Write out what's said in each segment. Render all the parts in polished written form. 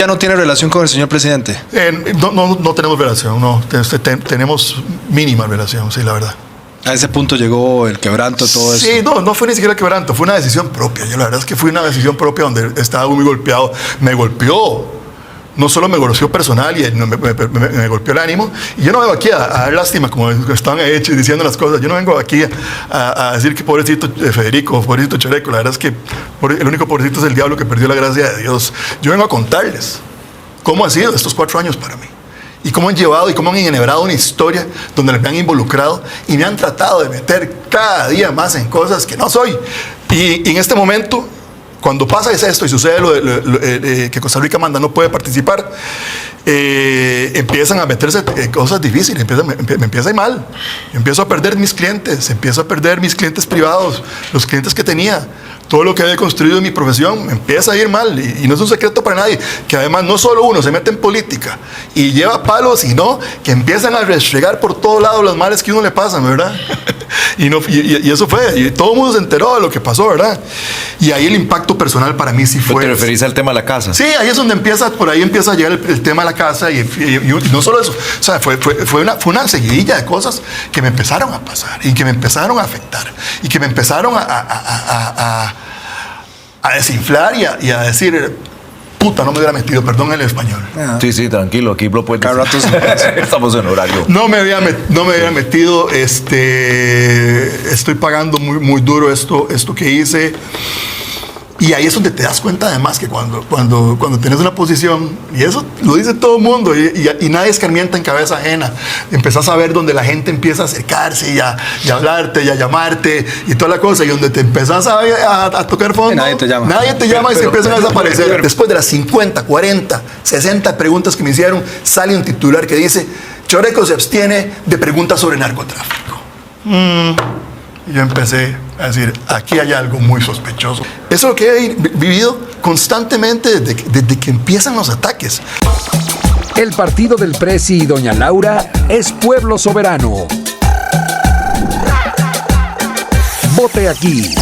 ¿Ya no tiene relación con el señor presidente? No tenemos relación, no. Tenemos mínima relación, sí, la verdad. A ese punto llegó el quebranto, todo eso. Sí, no fue ni siquiera quebranto, fue una decisión propia. Yo la verdad es que fue una decisión propia donde estaba muy golpeado. Me golpeó. No solo me golpeó personal y me golpeó el ánimo. Y yo no vengo aquí a dar lástima, como estaban hechos diciendo las cosas. Yo no vengo aquí a decir que pobrecito Federico, pobrecito Choreco. La verdad es que el único pobrecito es el diablo que perdió la gracia de Dios. Yo vengo a contarles cómo han sido estos 4 años para mí. Y cómo han llevado y cómo han enhebrado una historia donde me han involucrado y me han tratado de meter cada día más en cosas que no soy. Y en este momento, cuando pasa esto y sucede que Costa Rica manda no puede participar, empiezan a meterse cosas difíciles, me empieza a ir mal. Empiezo a perder mis clientes, empiezo a perder mis clientes privados, los clientes que tenía. Todo lo que había construido en mi profesión me empieza a ir mal y no es un secreto para nadie, que además no solo uno se mete en política y lleva palos, sino que empiezan a restregar por todos lados los males que uno le pasan, ¿verdad? y eso fue, y todo el mundo se enteró de lo que pasó, ¿verdad? Y ahí el impacto personal para mí sí fue... ¿Te referís al tema de la casa? Sí, ahí es donde por ahí empieza a llegar el tema de la casa y no solo eso, o sea, fue una seguidilla de cosas que me empezaron a pasar y que me empezaron a afectar y que me empezaron a desinflar y a decir, puta, no me hubiera metido, perdón el español. Sí, tranquilo, aquí lo puedes decir. Estamos en horario. No me había metido, estoy pagando muy duro esto que hice. Y ahí es donde te das cuenta además que cuando tienes una posición, y eso lo dice todo el mundo, y nadie escarmienta en cabeza ajena, empezás a ver donde la gente empieza a acercarse y a hablarte y a llamarte y toda la cosa, y donde te empezás a tocar fondo, nadie te llama y se empiezan a desaparecer. Después de las 50, 40, 60 preguntas que me hicieron, sale un titular que dice, Choreco se abstiene de preguntas sobre narcotráfico. Y yo empecé a decir, aquí hay algo muy sospechoso. Eso es lo que he vivido constantemente desde que empiezan los ataques. El partido del Presi y doña Laura es Pueblo Soberano. Vote aquí.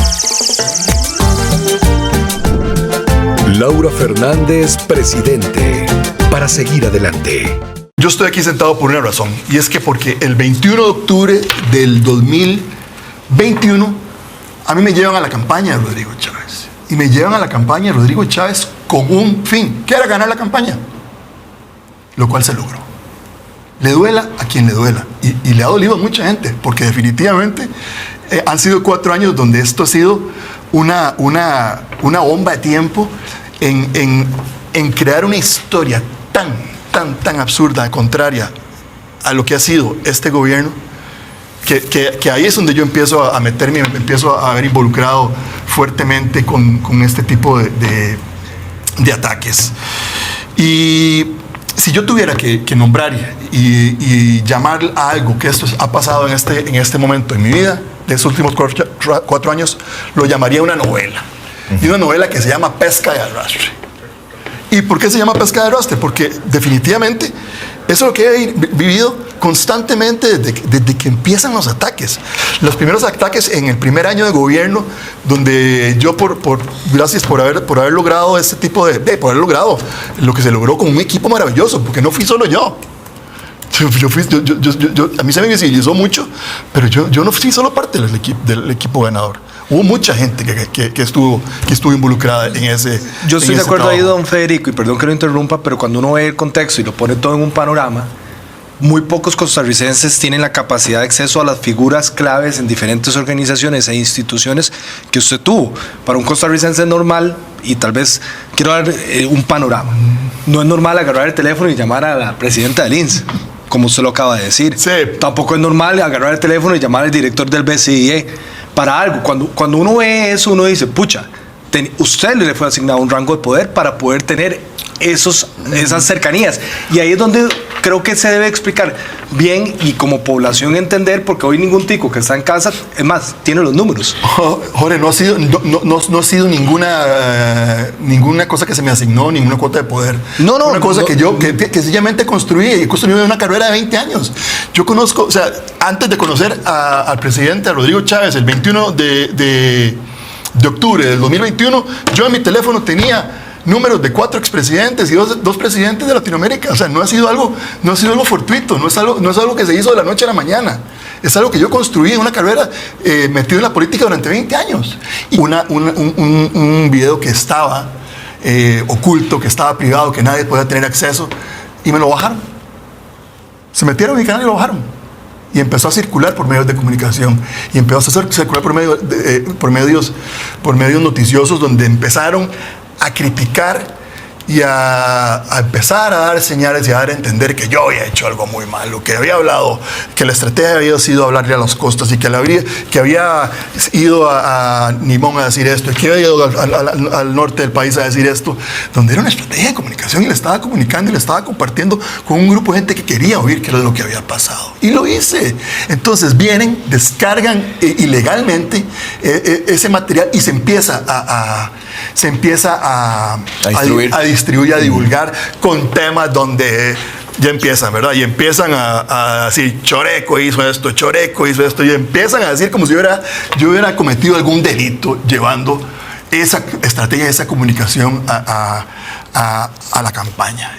Laura Fernández, presidente. Para seguir adelante. Yo estoy aquí sentado por una razón, y es que porque el 21 de octubre del 2021 a mí me llevan a la campaña de Rodrigo Chávez. Y me llevan a la campaña de Rodrigo Chávez con un fin, que era ganar la campaña. Lo cual se logró. Le duela a quien le duela. Y le ha dolido a mucha gente, porque definitivamente han sido 4 años donde esto ha sido una bomba de tiempo en crear una historia tan absurda, contraria a lo que ha sido este gobierno, que ahí es donde yo empiezo a meterme, me empiezo a ver involucrado fuertemente con este tipo de ataques. Y si yo tuviera que nombrar y llamar a algo que esto ha pasado en este momento en mi vida, de estos últimos 4 años, lo llamaría una novela. Y una novela que se llama Pesca de Arrastre. ¿Y por qué se llama Pesca de Arrastre? Porque definitivamente eso es lo que he vivido constantemente desde que empiezan los ataques. Los primeros ataques en el primer año de gobierno, donde yo gracias por haber logrado este tipo por haber logrado lo que se logró con un equipo maravilloso, porque no fui solo yo. A mí se me visibilizó mucho, pero yo no fui solo parte del equipo ganador. Hubo mucha gente que estuvo involucrada en ese. Yo estoy de acuerdo ahí, don Federico, y perdón que lo interrumpa, pero cuando uno ve el contexto y lo pone todo en un panorama, muy pocos costarricenses tienen la capacidad de acceso a las figuras claves en diferentes organizaciones e instituciones que usted tuvo. Para un costarricense normal, y tal vez quiero dar un panorama, no es normal agarrar el teléfono y llamar a la presidenta del INSS, como usted lo acaba de decir. Sí. Tampoco es normal agarrar el teléfono y llamar al director del BCIE para algo. Cuando uno ve eso, uno dice, pucha, usted le fue asignado un rango de poder para poder tener esas cercanías. Y ahí es donde creo que se debe explicar bien y como población entender, porque hoy ningún tico que está en casa, es más, tiene los números. Jorge, no ha sido ninguna cosa que se me asignó, ninguna cuota de poder. Una cosa que sencillamente construí y construí una carrera de 20 años. Yo conozco, o sea, antes de conocer al presidente, a Rodrigo Chávez, el 21 de octubre del 2021, yo en mi teléfono tenía números de 4 expresidentes y dos presidentes de Latinoamérica. O sea, no ha sido algo fortuito, no es algo que se hizo de la noche a la mañana. Es algo que yo construí en una carrera metido en la política durante 20 años. Y un video que estaba oculto, que estaba privado, que nadie podía tener acceso, y me lo bajaron. Se metieron en mi canal y lo bajaron. Y empezó a circular por medios de comunicación. Y empezó a circular por medios noticiosos, donde empezaron a criticar y a empezar a dar señales y a dar a entender que yo había hecho algo muy malo, que había hablado, que la estrategia había sido hablarle a los costas y que había ido a Nimón a decir esto, y que había ido al norte del país a decir esto, donde era una estrategia de comunicación y le estaba comunicando y le estaba compartiendo con un grupo de gente que quería oír qué era lo que había pasado. Y lo hice. Entonces vienen, descargan ilegalmente ese material y se empieza a distribuir, a divulgar con temas donde ya empiezan, ¿verdad? Y empiezan a decir, Choreco hizo esto, y empiezan a decir como si yo hubiera cometido algún delito llevando esa estrategia, esa comunicación a la campaña.